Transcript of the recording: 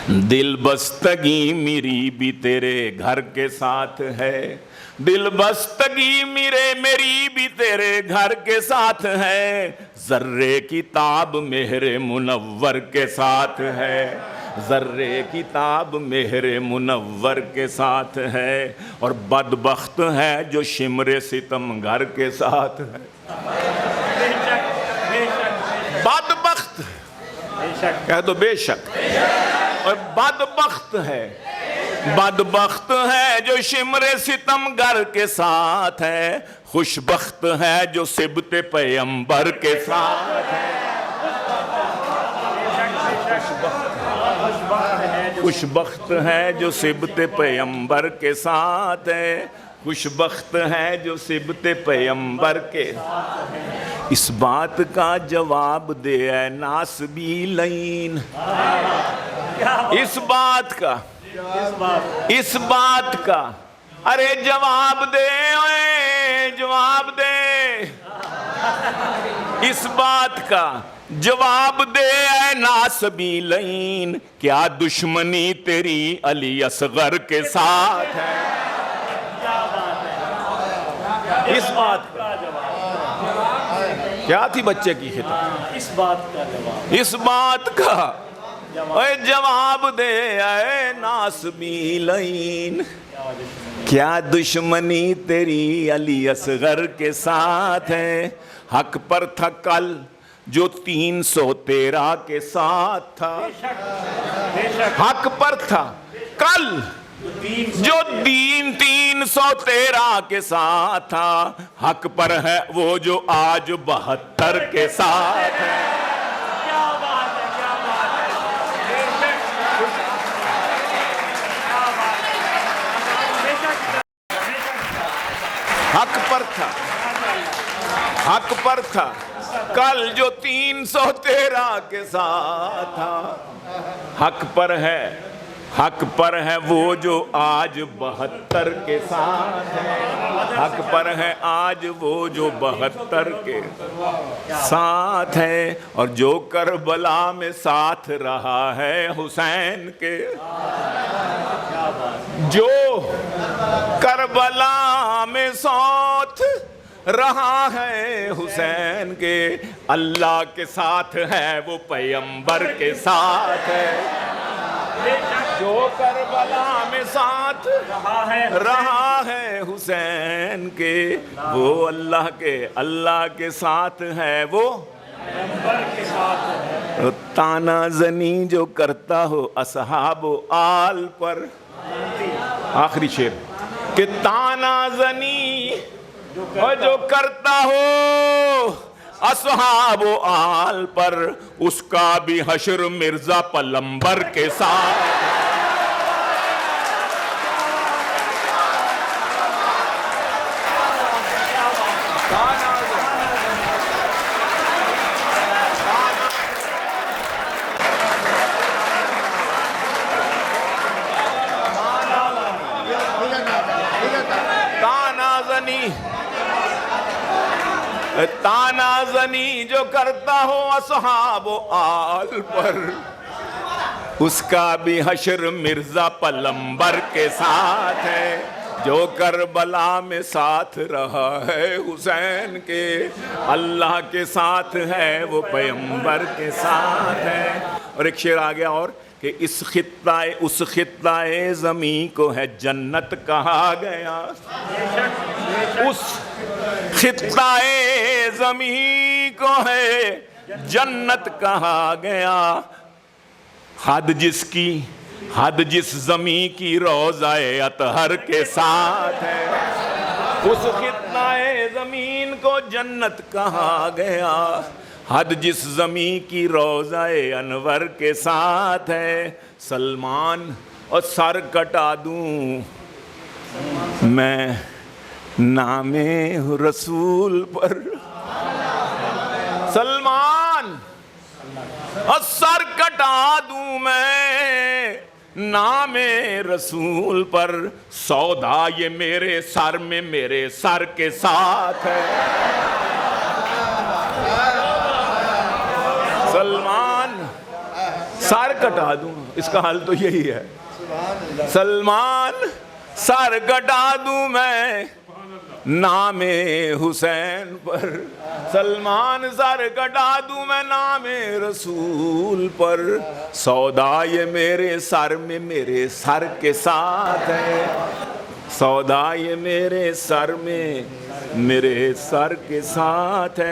दिल बस्तगी मेरी भी तेरे घर के साथ है, दिल बस्तगी मेरी भी तेरे घर के साथ है, जर्रे किताब मेहरे मुनव्वर के साथ है, जर्रे किताब मेहरे मुनव्वर के साथ है, और बदबख्त है जो शिमरे सितम घर के साथ है। बदबख्त कह दो बेशक, और बदबख्त है, बदबख्त है जो शिमरे सितम घर के साथ है, खुशबख्त है जो सिबते पैगंबर के साथ है। खुशबख्त है जो सिबते पैगंबर के साथ है, खुशबख्त है जो सिबते पैगंबर के। इस बात का जवाब दे ऐ नासबी लईन, इस बात का, इस बात का, अरे जवाब दे, ओए जवाब दे, इस बात का जवाब दे ऐ नासबी लईन, क्या दुश्मनी तेरी अली असगर के साथ है। इस बात का क्या थी बच्चे की खिताब, इस बात का जवाब, इस बात का ओए जवाब दे ऐ नासबी लईन, क्या दुश्मनी तेरी अली असगर के साथ है। हक पर था कल जो 313 के साथ था, हक पर था कल जो 313 के साथ था, हक पर है वो जो आज 72 के साथ है। क्या बात है, क्या बात है, हक पर था, हक पर था कल जो 313 के साथ था, हक पर है, हक पर है वो जो आज 72 के साथ है, हक पर है आज वो जो 72 के साथ है, और जो करबला में साथ रहा है हुसैन के, जो करबला में साथ रहा है हुसैन के, अल्लाह के साथ है वो पैगंबर के साथ है। जो करबला में साथ रहा है हुसैन के, वो अल्लाह के साथ है, वो पैगंबर के साथ है। ताना जनी जो करता हो असहाबो आल पर, आखिरी शेर कि ताना जनी जो करता हो असहाबो आल पर, उसका भी हश्र मिर्जा पलंबर के साथ। तानाजनी जो करता हो असहाबो आल पर, उसका भी हश्र मिर्जा पलंबर के साथ है। जो करबला में साथ रहा है हुसैन के, अल्लाह के साथ है वो पैगंबर के साथ है। और एक शेर आ गया और कि इस खित्ताए उस खित्ताए ज़मी को है जन्नत कहा गया, उस खित्ताए ज़मी को है जन्नत कहा गया। हद जिसकी, हद जिस ज़मी की रोज़ाए अतहर के साथ है, उस खित्ताए ज़मीन को जन्नत कहा गया। हद जिस ज़मी की रोज़ाए अनवर के साथ है। सलमान और सर कटा दूं मैं नामे रसूल पर, सलमान और सर कटा दूं मैं नामे रसूल पर। सौदा ये मेरे सर में मेरे सर के साथ है। सलमान सर कटा दूं, इसका हाल तो यही है। सलमान सर कटा दूं मैं नामे हुसैन पर, सलमान सर कटा दूं मैं नामे रसूल पर, सौदा ये मेरे सर में मेरे सर के साथ है, सौदा ये मेरे सर में मेरे सर के साथ है।